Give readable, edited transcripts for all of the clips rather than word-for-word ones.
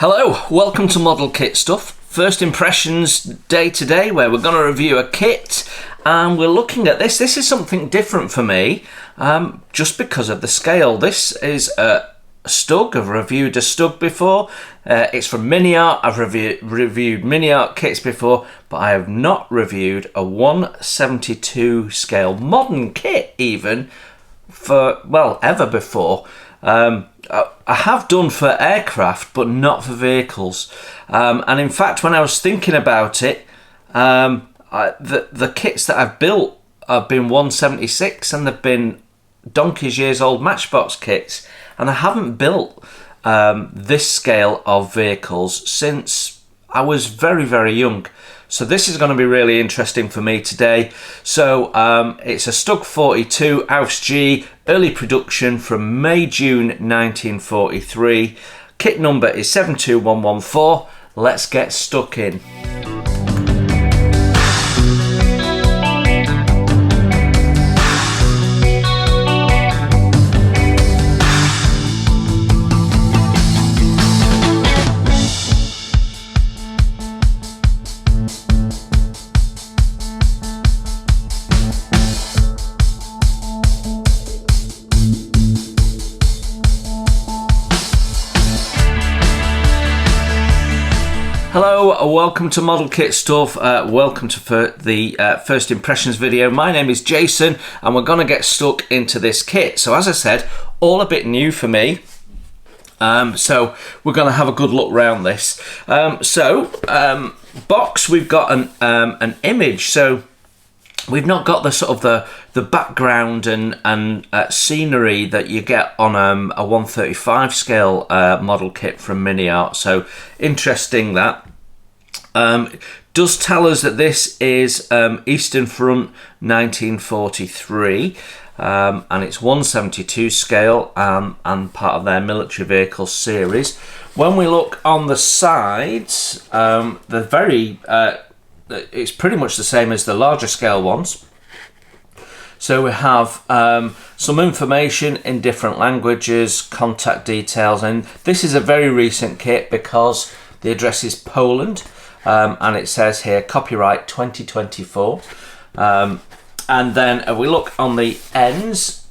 Hello, welcome to Model Kit Stuff. First impressions day today, where we're going to review a kit, and we're looking at this. This is something different for me, just because of the scale. This is a StuH. I've reviewed a StuH before. It's from Miniart. I've reviewed Miniart kits before, but I have not reviewed a 1/72 scale modern kit even ever before. I have done for aircraft, but not for vehicles. And in fact, when I was thinking about it, the kits that I've built have been 1/76, and they've been donkey's years old Matchbox kits. And I haven't built this scale of vehicles since I was very, very young. So this is going to be really interesting for me today. So it's a StuH 42 Ausf G, early production from May-June 1943. Kit number is 72114. Let's get stuck in. Hello, welcome to Model Kit Stuff. Welcome to the first impressions video. My name is Jason, and we're going to get stuck into this kit. So as I said, all a bit new for me. So we're going to have a good look around this. Box, we've got an image. So we've not got the sort of the background and scenery that you get on a 1/35 scale model kit from Miniart. So interesting that. Does tell us that this is Eastern Front 1943, and it's 1/72 scale and part of their military vehicle series. When we look on the sides, it's pretty much the same as the larger scale ones. So we have some information in different languages, contact details, and this is a very recent kit because the address is Poland, and it says here copyright 2024. And then we look on the ends,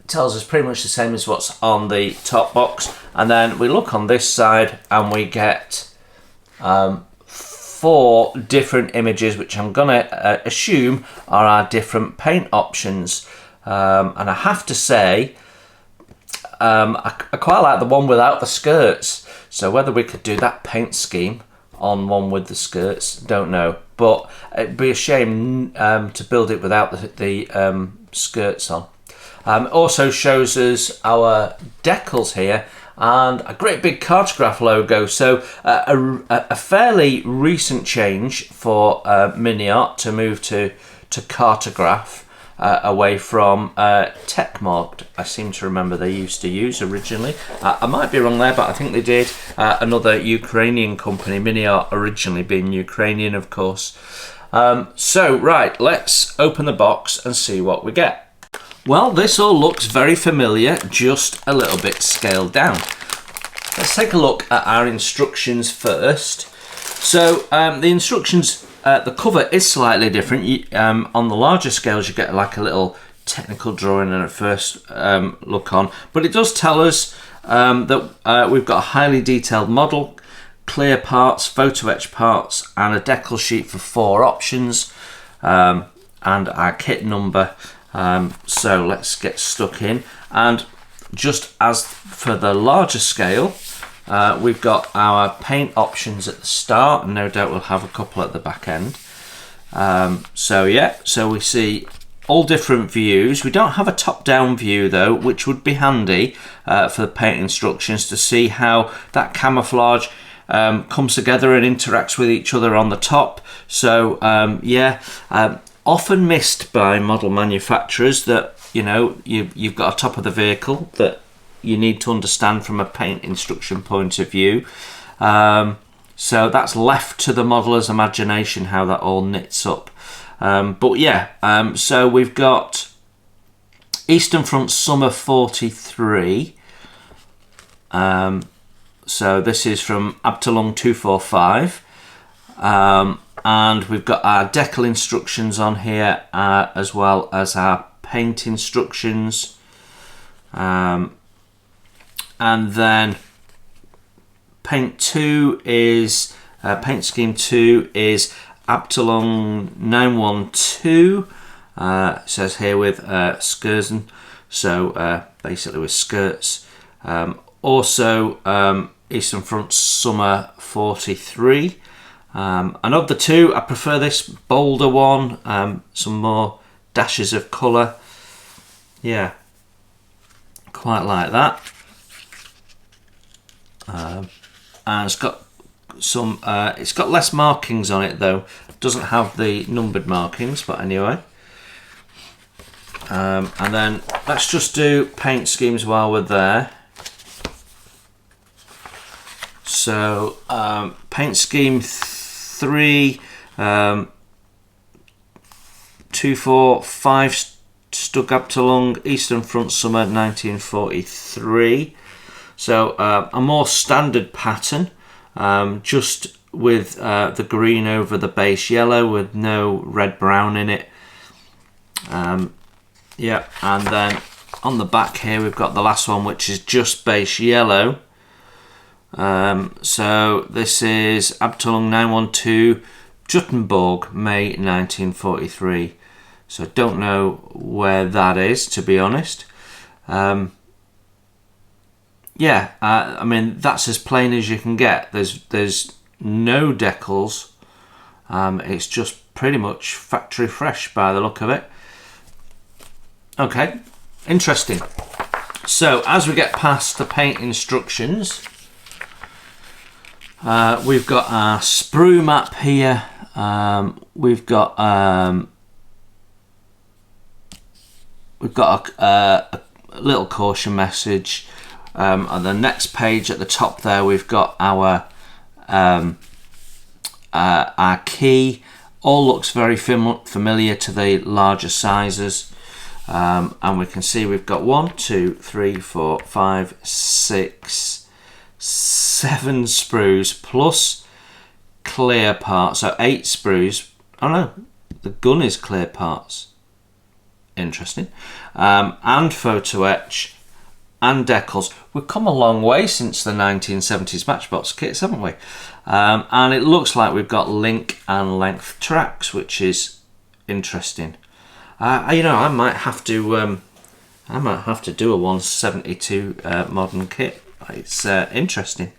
it tells us pretty much the same as what's on the top box, and then we look on this side and we get 4 different images, which I'm gonna assume are our different paint options. And I have to say, I quite like the one without the skirts. So whether we could do that paint scheme on one with the skirts, don't know. But it'd be a shame to build it without the skirts on. Also shows us our decals here, and a great big Cartograph logo. So a fairly recent change for Miniart to move to Cartograph away from Techmod. I seem to remember they used to use originally. I might be wrong there, but I think they did. Another Ukrainian company, Miniart originally being Ukrainian, of course. So right, let's open the box and see what we get. Well, this all looks very familiar, just a little bit scaled down. Let's take a look at our instructions first. So the instructions, the cover is slightly different. On the larger scales, you get like a little technical drawing and a first look on, but it does tell us that we've got a highly detailed model, clear parts, photo etch parts, and a decal sheet for 4 options, and our kit number. So let's get stuck in. And just as for the larger scale, we've got our paint options at the start, and no doubt we'll have a couple at the back end. So we see all different views. We don't have a top-down view though, which would be handy for the paint instructions to see how that camouflage comes together and interacts with each other on the top. So often missed by model manufacturers, that you've got a top of the vehicle that you need to understand from a paint instruction point of view. So that's left to the modeller's imagination how that all knits up. So we've got Eastern Front Summer 43. So this is from Abteilung 245. And we've got our decal instructions on here, as well as our paint instructions. And then paint scheme 2 is Abteilung 912. It says here with Skirsen, so basically with skirts. Also Eastern Front Summer 43. And of the two, I prefer this bolder one, some more dashes of colour. Yeah, quite like that. And it's got some, it's got less markings on it though. It doesn't have the numbered markings, but anyway. And then let's just do paint schemes while we're there. So paint scheme 3, 245 StuH Abteilung Eastern Front Summer 1943. So a more standard pattern, just with the green over the base yellow with no red brown in it. Yeah, and then on the back here we've got the last one, which is just base yellow. So this is Abteilung 912 Juttenburg, May 1943. So don't know where that is, to be honest. Yeah, I mean, that's as plain as you can get. There's no decals. It's just pretty much factory fresh by the look of it. Okay, interesting. So as we get past the paint instructions, we've got our Sprue map here. We've got a little caution message. On the next page at the top there, we've got our key. All looks very familiar to the larger sizes. And we can see we've got 1, 2, 3, 4, 5, 6, 7 sprues plus clear parts. So 8 sprues. Oh no, the gun is clear parts. Interesting. And photo etch and decals. We've come a long way since the 1970s Matchbox kits, haven't we? And it looks like we've got link and length tracks, which is interesting. You know, I might have to do a 172 modern kit. It's interesting.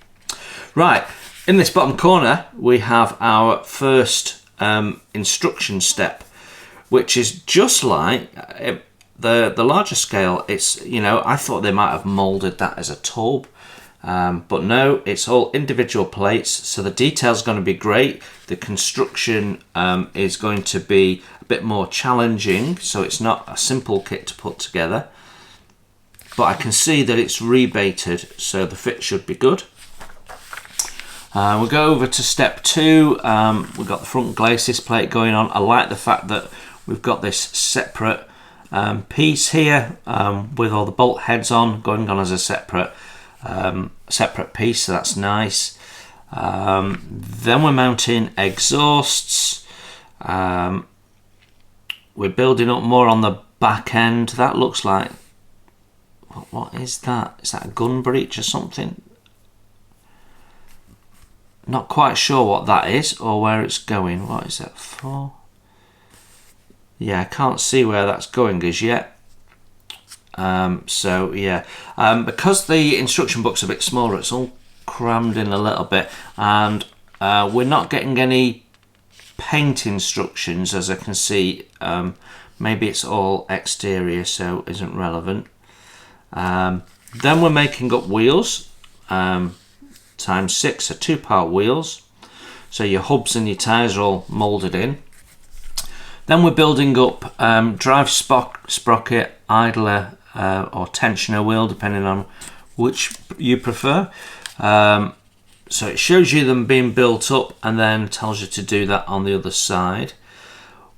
Right, in this bottom corner we have our first instruction step, which is just like the larger scale. It's, you know, I thought they might have molded that as a tube, but no, it's all individual plates, so the detail's going to be great. The construction is going to be a bit more challenging, so it's not a simple kit to put together, but I can see that it's rebaited, so the fit should be good. We'll go over to step 2. We've got the front glacis plate going on. I like the fact that we've got this separate piece here with all the bolt heads on, going on as a separate piece, so that's nice. Then we're mounting exhausts. We're building up more on the back end. That looks like, what is that? Is that a gun breech or something? Not quite sure what that is or where it's going. What is that for? Yeah, I can't see where that's going as yet. So yeah, because the instruction book's a bit smaller, it's all crammed in a little bit, and we're not getting any paint instructions, as I can see. Maybe it's all exterior, so isn't relevant. Then we're making up wheels, times 6, so 2-part wheels. So your hubs and your tyres are all moulded in. Then we're building up drive sprocket, idler or tensioner wheel, depending on which you prefer. So it shows you them being built up and then tells you to do that on the other side.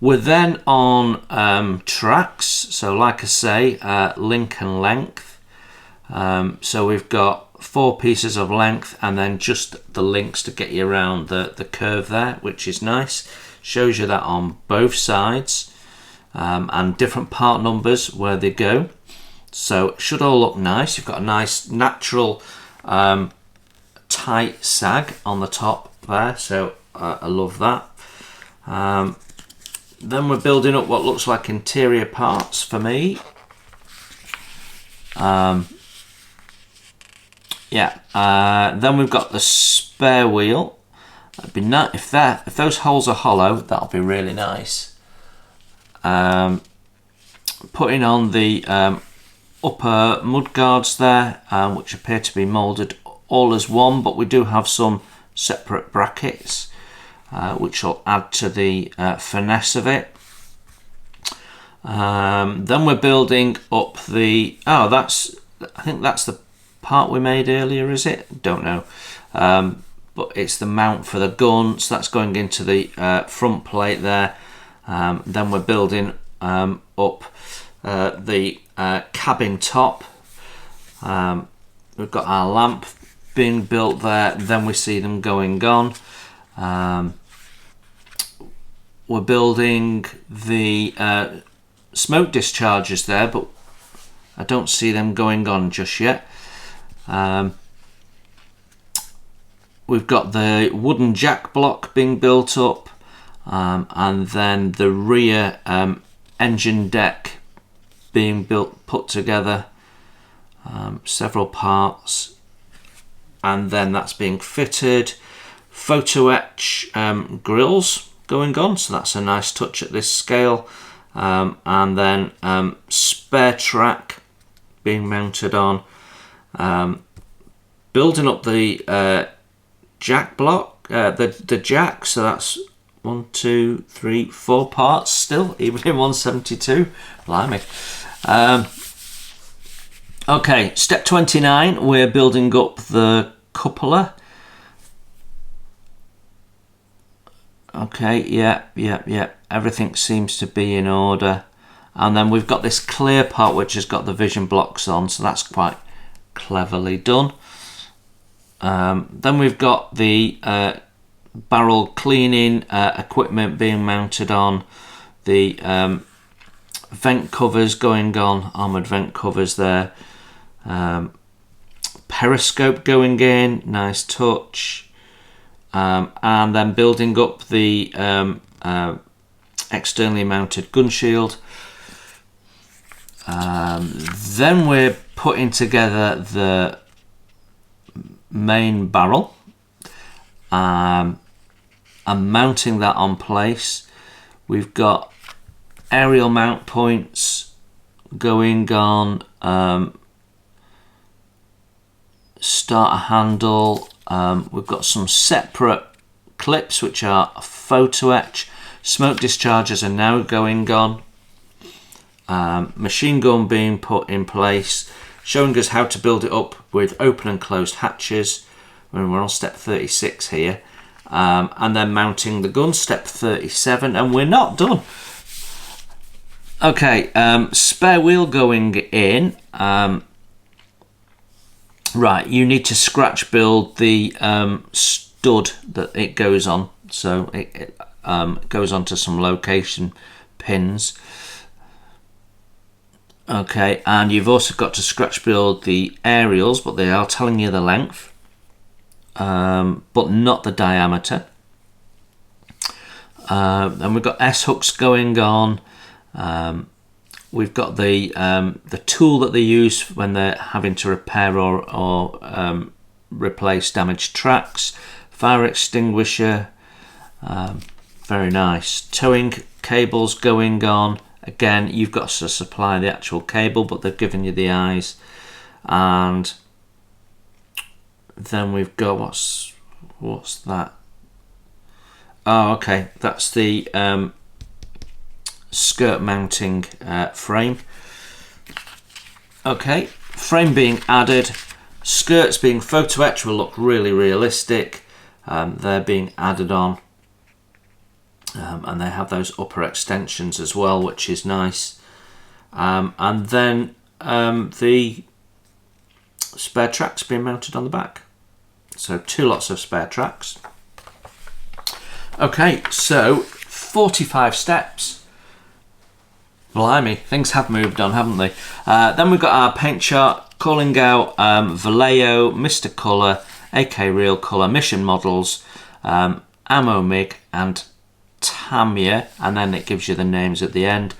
We're then on tracks, so like I say, link and length. So we've got 4 pieces of length, and then just the links to get you around the curve there, which is nice. Shows you that on both sides, and different part numbers where they go. So it should all look nice. You've got a nice natural tight sag on the top there, so I love that. Then we're building up what looks like interior parts for me. Then we've got the spare wheel. That'd be nice if those holes are hollow. That'll be really nice. Putting on the upper mud guards there, which appear to be moulded all as one, but we do have some separate brackets, which will add to the finesse of it. Then we're building up the, I think that's the part we made earlier, is it? Don't know. But it's the mount for the gun, so that's going into the front plate there. Then we're building up the cabin top. We've got our lamp being built there, then we see them going on. We're building the smoke dischargers there, but I don't see them going on just yet. We've got the wooden jack block being built up, and then the rear engine deck being put together, several parts, and then that's being fitted. Photo etch grills going on, so that's a nice touch at this scale, and then spare track being mounted on. Building up the jack block, the jack, so that's 1, 2, 3, 4 parts still, even in 172. Blimey. Okay, step 29, we're building up the cupola. Okay, yeah, everything seems to be in order. And then we've got this clear part which has got the vision blocks on, so that's quite cleverly done. Then we've got the barrel cleaning equipment being mounted on, the vent covers going on, armoured vent covers there, periscope going in, nice touch, and then building up the externally mounted gun shield. Then we're putting together the main barrel and mounting that on place. We've got aerial mount points going on, starter handle. We've got some separate clips which are photo etch. Smoke dischargers are now going on. Machine gun being put in place, showing us how to build it up with open and closed hatches. We're on step 36 here, and then mounting the gun, step 37, and we're not done. Okay, spare wheel going in. Right, you need to scratch build the stud that it goes on, so it goes onto some location pins. Okay, and you've also got to scratch build the aerials, but they are telling you the length, but not the diameter. And we've got S-hooks going on. We've got the tool that they use when they're having to repair or replace damaged tracks. Fire extinguisher, very nice. Towing cables going on. Again, you've got to supply the actual cable, but they've given you the eyes. And then we've got what's that? Oh, okay, that's the skirt mounting frame. Okay, frame being added, skirts being photo etched will look really realistic. They're being added on, and they have those upper extensions as well, which is nice. And then the spare tracks being mounted on the back. So 2 lots of spare tracks. Okay, so 45 steps. Blimey, things have moved on, haven't they? Then we've got our paint chart, calling out Vallejo, Mr. Colour, AK Real Colour, Mission Models, Ammo MIG and Tamiya, and then it gives you the names at the end.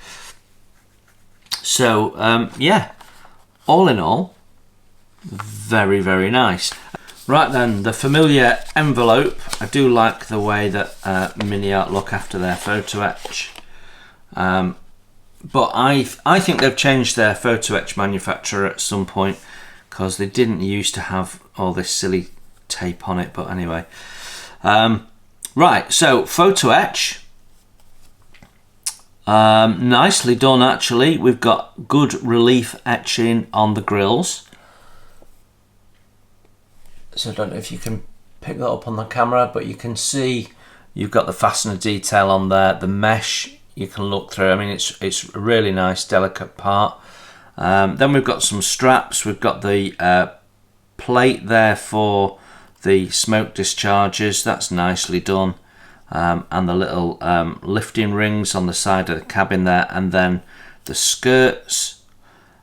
So yeah, all in all, very, very nice. Right then, the familiar envelope. I do like the way that Miniart look after their photo etch. But I think they've changed their photo etch manufacturer at some point, because they didn't used to have all this silly tape on it. But anyway, right, so photo etch. Nicely done actually. We've got good relief etching on the grills. So I don't know if you can pick that up on the camera, but you can see you've got the fastener detail on there, the mesh you can look through. I mean, it's a really nice, delicate part. Then we've got some straps. We've got the plate there for the smoke discharges. That's nicely done. And the little lifting rings on the side of the cabin there, and then the skirts.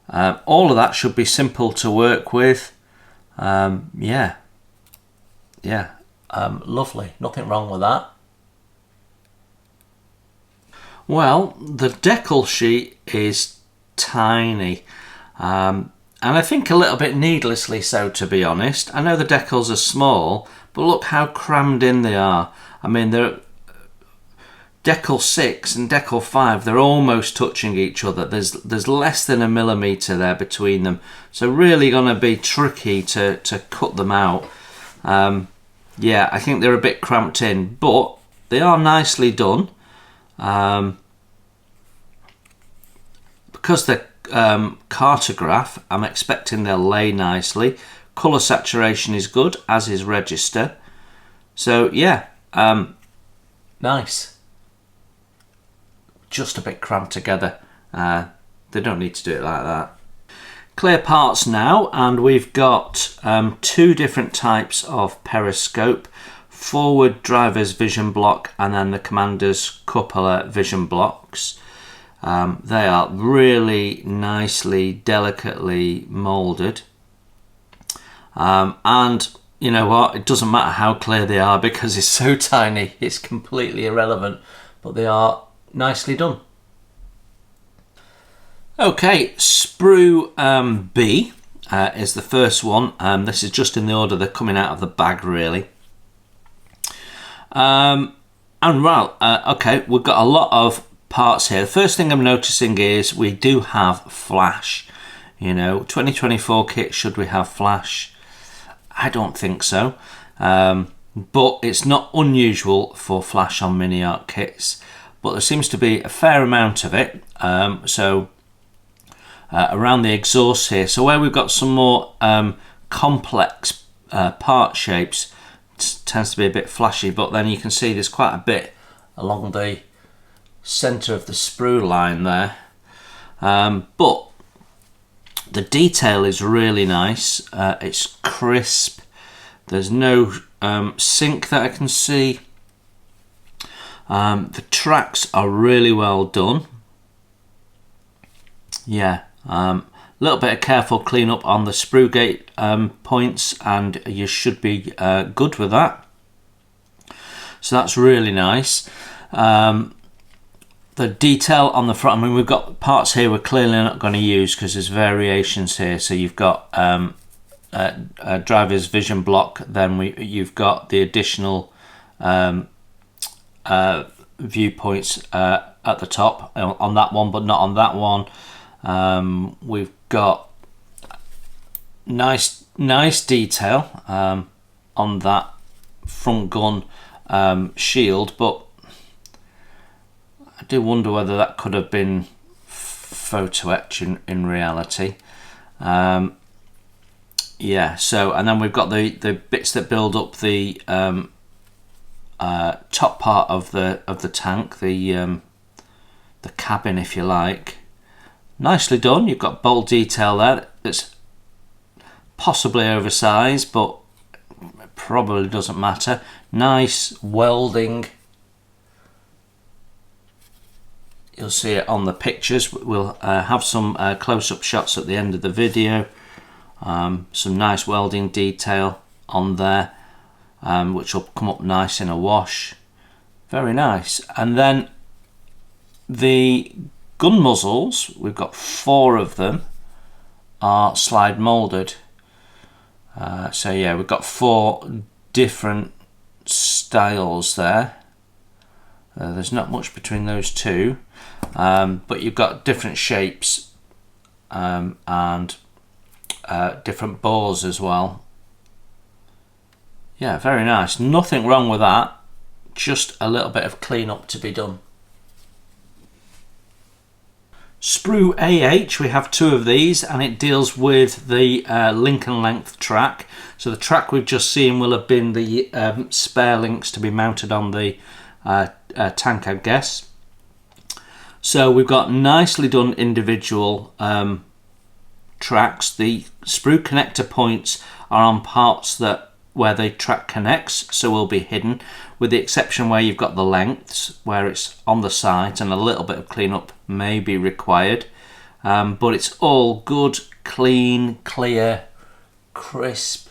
All of that should be simple to work with. Yeah, lovely, nothing wrong with that. Well, the decal sheet is tiny, and I think a little bit needlessly so, to be honest. I know the decals are small, but look how crammed in they are. I mean, they're decal 6 and decal 5, they're almost touching each other. There's less than a millimetre there between them, so really going to be tricky to cut them out. Yeah, I think they're a bit cramped in, but they are nicely done. Because they're cartograph, I'm expecting they'll lay nicely. Colour saturation is good, as is register. So yeah, nice. Just a bit cramped together. They don't need to do it like that. Clear parts now, and we've got 2 different types of periscope. Forward driver's vision block and then the commander's cupola vision blocks. They are really nicely, delicately moulded. And you know what, it doesn't matter how clear they are because it's so tiny, it's completely irrelevant, but they are nicely done. Okay, Sprue B is the first one. This is just in the order they're coming out of the bag, really. And well, okay, we've got a lot of parts here. The first thing I'm noticing is we do have flash. You know, 2024 kit, should we have flash? I don't think so. But it's not unusual for flash on Miniart kits. But there seems to be a fair amount of it. Around the exhaust here. So where we've got some more complex part shapes, tends to be a bit flashy, but then you can see there's quite a bit along the centre of the sprue line there. But the detail is really nice. It's crisp. There's no sink that I can see. The tracks are really well done. Yeah, a little bit of careful cleanup on the sprue gate points, and you should be good with that. So that's really nice. The detail on the front, I mean, we've got parts here we're clearly not going to use because there's variations here. So you've got a driver's vision block, then you've got the additional viewpoints at the top on that one, but not on that one. We've got nice detail on that front gun shield, but I do wonder whether that could have been photo etch in reality. Yeah, so, and then we've got the bits that build up the top part of the tank, the cabin, if you like. Nicely done. You've got bolt detail there that's possibly oversized, but it probably doesn't matter. Nice welding. You'll see it on the pictures. We'll have some close-up shots at the end of the video. Some nice welding detail on there, which will come up nice in a wash. Very nice. And then the gun muzzles, we've got 4 of them, are slide molded. So yeah, we've got 4 different styles there. There's not much between those 2, but you've got different shapes and different bores as well. Yeah, very nice. Nothing wrong with that. Just a little bit of clean up to be done. Sprue AH, we have 2 of these, and it deals with the Lincoln length track. So the track we've just seen will have been the spare links to be mounted on the tank, I guess. So we've got nicely done individual tracks. The sprue connector points are on parts where the track connects, so will be hidden, with the exception where you've got the lengths where it's on the sides, and a little bit of cleanup may be required, but it's all good, clean, clear, crisp,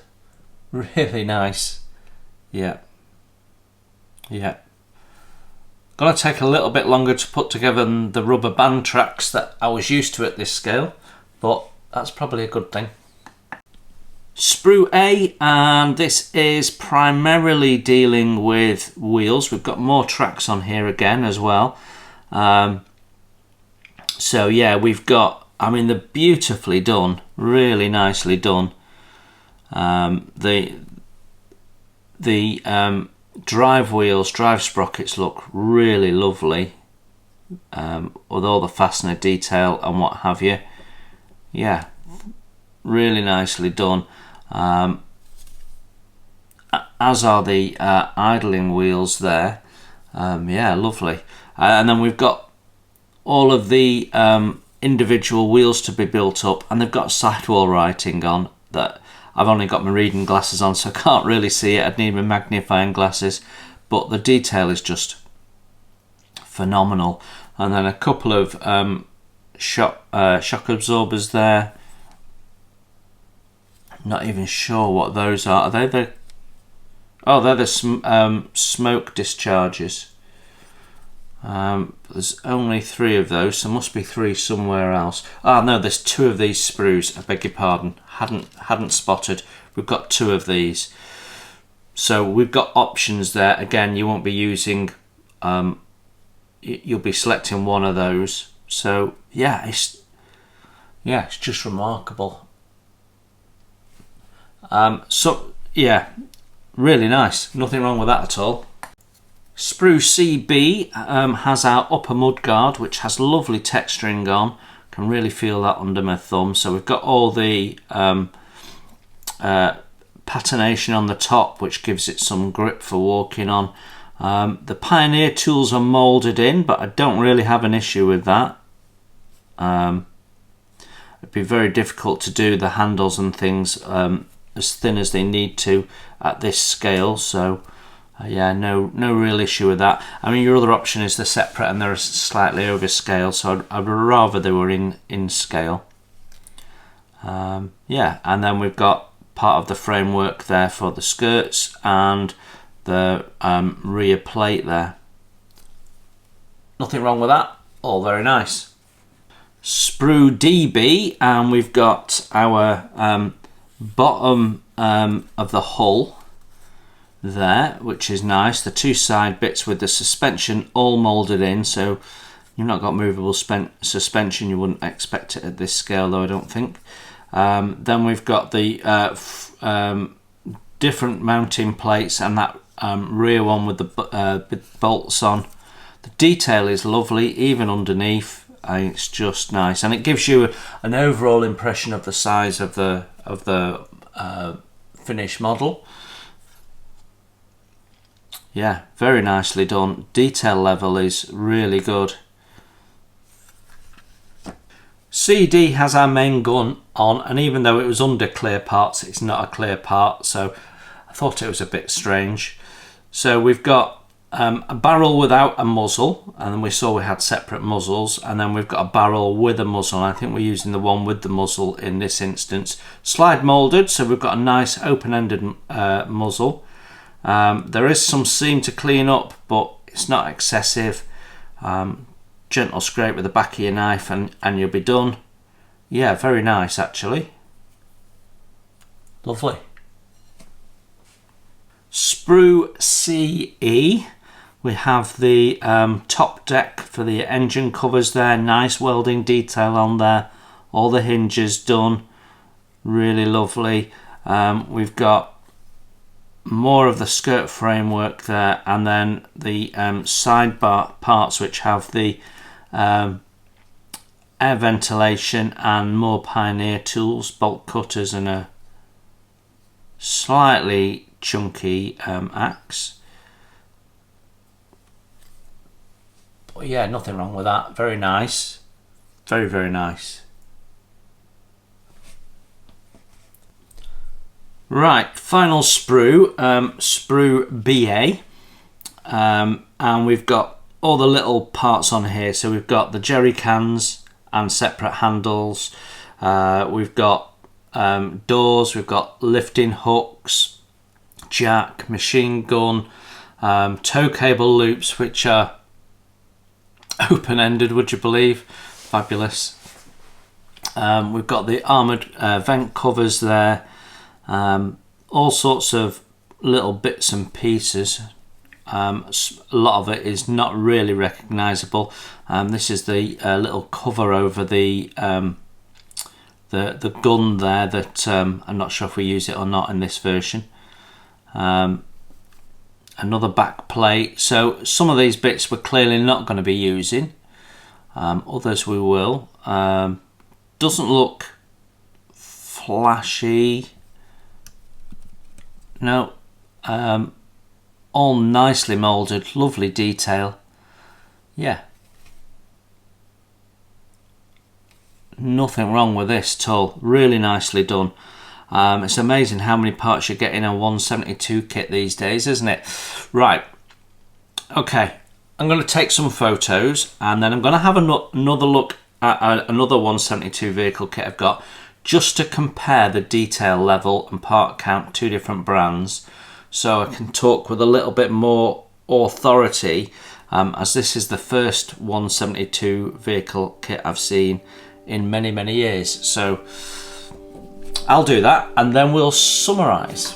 really nice. Yeah. Gonna take a little bit longer to put together than the rubber band tracks that I was used to at this scale, but that's probably a good thing. Sprue A, and this is primarily dealing with wheels. We've got more tracks on here again as well. So yeah, we've got, I mean, they're beautifully done, really nicely done. The drive wheels, drive sprockets look really lovely, with all the fastener detail and what have you. Yeah, really nicely done. As are the idling wheels there. Yeah, lovely. And then we've got all of the individual wheels to be built up, and they've got sidewall writing on that. I've only got my reading glasses on, so I can't really see it. I'd need my magnifying glasses, but the detail is just phenomenal. And then a couple of shock absorbers there. Not even sure what those are. Are they the... Oh, they're the smoke discharges. There's only 3 of those, so must be 3 somewhere else. Oh no, there's 2 of these sprues. I beg your pardon. Hadn't spotted. We've got 2 of these. So we've got options there. Again, you won't be using. You'll be selecting one of those. So yeah, it's just remarkable. So yeah, really nice. Nothing wrong with that at all. Sprue CB has our upper mudguard, which has lovely texturing on. Can really feel that under my thumb. So we've got all the patination on the top, which gives it some grip for walking on. The Pioneer tools are moulded in, but I don't really have an issue with that. It'd be very difficult to do the handles and things as thin as they need to at this scale, so yeah, no real issue with that. I mean, your other option is the separate, and they're slightly over scale, so I'd rather they were in scale. Yeah, and then we've got part of the framework there for the skirts and the rear plate there. Nothing wrong with that, all very nice. Sprue DB, and we've got our bottom of the hull there, which is nice. The 2 side bits with the suspension all moulded in, so you've not got movable suspension. You wouldn't expect it at this scale though, I don't think. Then we've got the different mounting plates and that rear one with the bolts on. The detail is lovely, even underneath. It's just nice, and it gives you an overall impression of the size of the finished model. Yeah, very nicely done. Detail level is really good. CD has our main gun, on, and even though it was under clear parts, it's not a clear part, so I thought it was a bit strange. So we've got a barrel without a muzzle, and then we saw we had separate muzzles, and then we've got a barrel with a muzzle. I think we're using the one with the muzzle in this instance. Slide moulded, so we've got a nice open-ended muzzle. There is some seam to clean up, but it's not excessive. Gentle scrape with the back of your knife and you'll be done. Yeah, very nice actually. Lovely. Sprue CE. We have the top deck for the engine covers there. Nice welding detail on there. All the hinges done. Really lovely. We've got more of the skirt framework there, and then the sidebar parts which have the air ventilation and more Pioneer tools, bolt cutters, and a slightly chunky axe. But yeah, nothing wrong with that. Very nice. Very, very nice. Right, final sprue, Sprue BA, and we've got all the little parts on here. So we've got the jerry cans and separate handles. We've got doors. We've got lifting hooks, jack, machine gun, tow cable loops, which are open-ended, would you believe? Fabulous. We've got the armoured vent covers there. All sorts of little bits and pieces. A lot of it is not really recognisable. This is the little cover over the gun there that I'm not sure if we use it or not in this version. Another back plate. So some of these bits we're clearly not going to be using. Others we will. Doesn't look flashy. No. All nicely moulded, lovely detail. Yeah. Nothing wrong with this at all. Really nicely done. It's amazing how many parts you get in a 172 kit these days, isn't it? Right. Okay. I'm going to take some photos, and then I'm going to have another look at another 172 vehicle kit I've got, just to compare the detail level and part count, two different brands, so I can talk with a little bit more authority, as this is the first 172 vehicle kit I've seen in many, many years. So I'll do that, and then we'll summarise.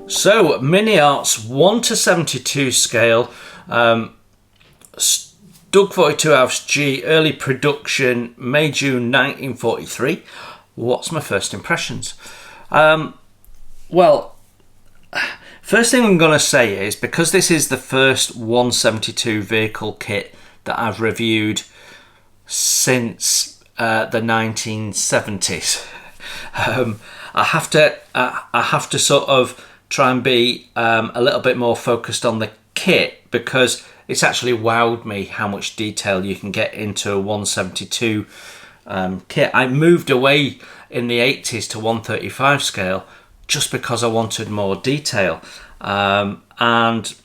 So, Miniart's 1 to 72 scale, StuH 42 Ausf G, early production, May, June 1943. What's my first impressions? Well, first thing I'm going to say is, because this is the first 172 vehicle kit that I've reviewed since the 1970s, I have to sort of try and be a little bit more focused on the kit, because it's actually wowed me how much detail you can get into a 172 kit. I moved away in the 80s to 135 scale just because I wanted more detail, and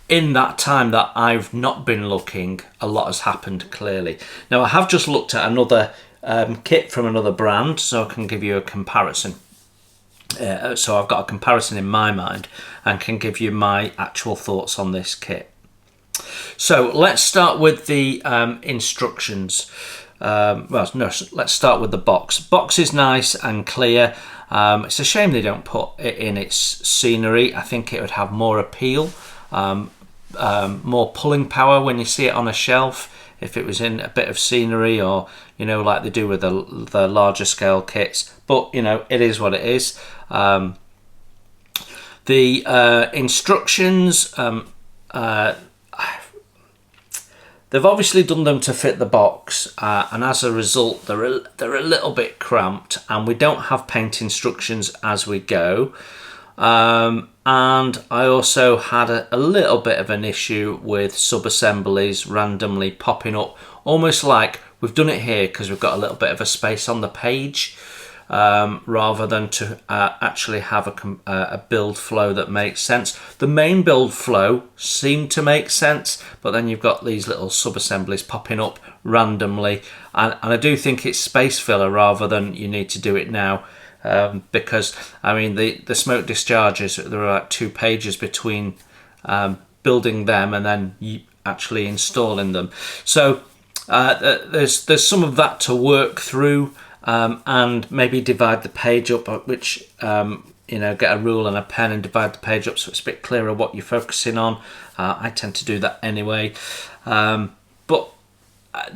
in that time that I've not been looking, a lot has happened clearly. Now I have just looked at another kit from another brand, so I can give you a comparison. So I've got a comparison in my mind and can give you my actual thoughts on this kit. So let's start with the instructions. Let's start with the box. Box is nice and clear. It's a shame they don't put it in its scenery. I think it would have more appeal, more pulling power when you see it on a shelf if it was in a bit of scenery, or like they do with the larger scale kits. But it is what it is. The instructions, they've obviously done them to fit the box, and as a result they're a little bit cramped, and we don't have paint instructions as we go. And I also had a little bit of an issue with sub-assemblies randomly popping up, almost like we've done it here because we've got a little bit of a space on the page, rather than to actually have a build flow that makes sense. The main build flow seemed to make sense, but then you've got these little sub-assemblies popping up randomly, and I do think it's space filler rather than you need to do it now. Because I mean the smoke discharges, there are like 2 pages between building them and then actually installing them. So there's some of that to work through, and maybe divide the page up, which get a rule and a pen and divide the page up so it's a bit clearer what you're focusing on. I tend to do that anyway. But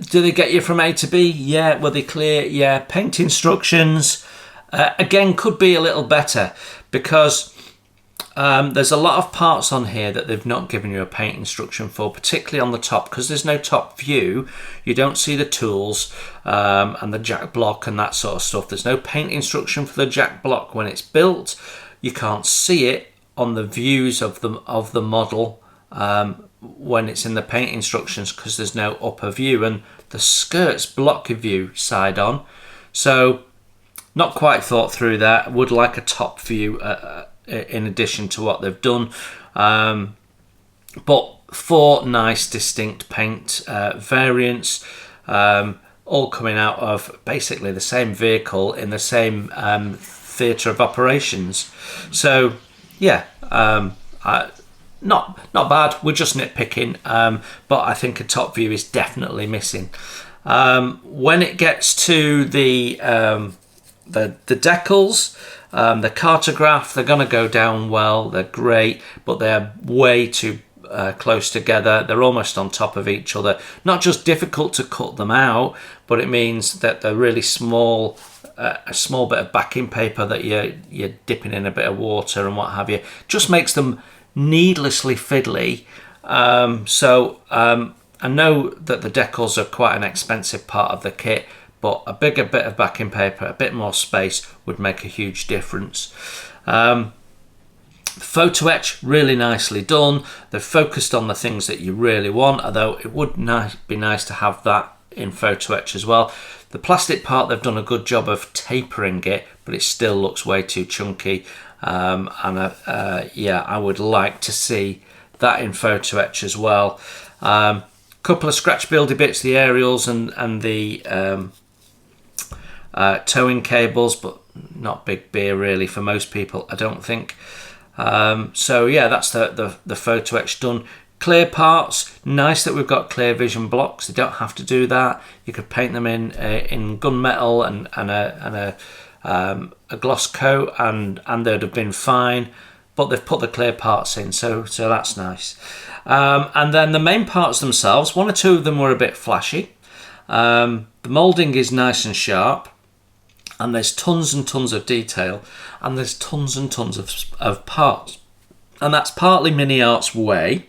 do they get you from A to B? Yeah. Were they clear? Yeah. Paint instructions, again, could be a little better, because there's a lot of parts on here that they've not given you a paint instruction for, particularly on the top, because there's no top view. You don't see the tools and the jack block and that sort of stuff. There's no paint instruction for the jack block when it's built. You can't see it on the views of the model when it's in the paint instructions, because there's no upper view, and the skirts block your view side on. So not quite thought through that. Would like a top view in addition to what they've done. But 4 nice distinct paint variants, all coming out of basically the same vehicle in the same theatre of operations. So yeah, not bad. We're just nitpicking, but I think a top view is definitely missing. When it gets to the decals, the cartograph, they're going to go down well. They're great, but they're way too close together. They're almost on top of each other. Not just difficult to cut them out, but it means that they're really small. A small bit of backing paper that you're dipping in a bit of water and what have you, just makes them needlessly fiddly. So I know that the decals are quite an expensive part of the kit, but a bigger bit of backing paper, a bit more space would make a huge difference. Photo etch, really nicely done. They've focused on the things that you really want, although it would be nice to have that in photo etch as well. The plastic part, they've done a good job of tapering it, but it still looks way too chunky. Yeah, I would like to see that in photo etch as well. Couple of scratch buildy bits, the aerials and the towing cables, but not big beer really for most people, I don't think. So yeah, that's the photo etch done. Clear parts, nice that we've got clear vision blocks. They don't have to do that. You could paint them in gunmetal and a gloss coat, and they'd have been fine. But they've put the clear parts in, so that's nice. And then the main parts themselves, 1 or 2 of them were a bit flashy. The moulding is nice and sharp, and there's tons and tons of detail, and there's tons and tons of parts. And that's partly Miniart's way,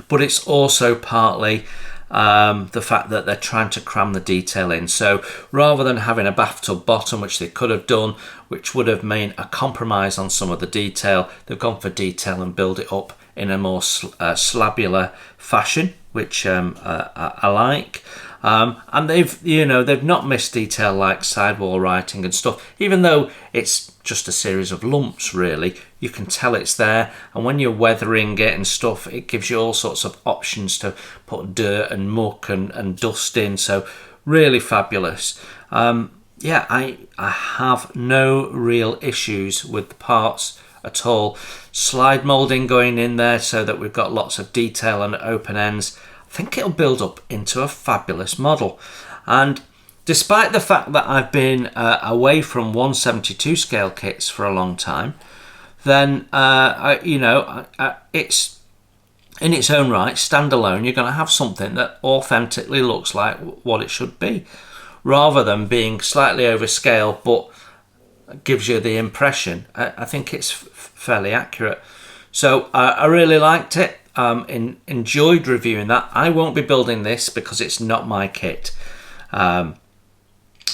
but it's also partly the fact that they're trying to cram the detail in. So rather than having a bathtub bottom, which they could have done, which would have made a compromise on some of the detail, they've gone for detail and build it up in a more slabular fashion, which I like. And they've not missed detail like sidewall writing and stuff, even though it's just a series of lumps really. You can tell it's there, and when you're weathering it and stuff, it gives you all sorts of options to put dirt and muck and dust in, so really fabulous. Yeah, I have no real issues with the parts at all. Slide moulding going in there so that we've got lots of detail and open ends. I think it'll build up into a fabulous model. And despite the fact that I've been away from 1/72 scale kits for a long time, then it's in its own right, standalone, you're going to have something that authentically looks like what it should be, rather than being slightly over scale but gives you the impression. I think it's fairly accurate. So I really liked it. Enjoyed reviewing that. I won't be building this because it's not my kit, and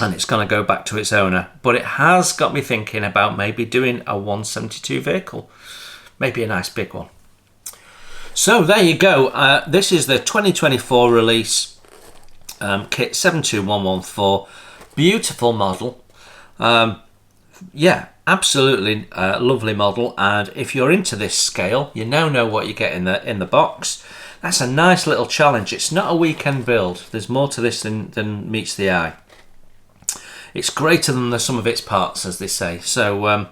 it's going to go back to its owner, but it has got me thinking about maybe doing a 1/72 vehicle, maybe a nice big one. So there you go. This is the 2024 release kit 72114. Beautiful model. Yeah, absolutely lovely model. And if you're into this scale, you now know what you get in the box. That's a nice little challenge. It's not a weekend build. There's more to this than meets the eye. It's greater than the sum of its parts, as they say. So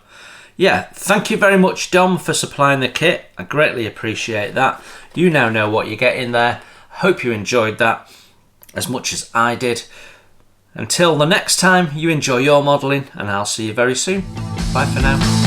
yeah, thank you very much, Dom, for supplying the kit. I greatly appreciate that. You now know what you get in there. Hope you enjoyed that as much as I did. Until the next time, you enjoy your modelling, and I'll see you very soon. Bye for now.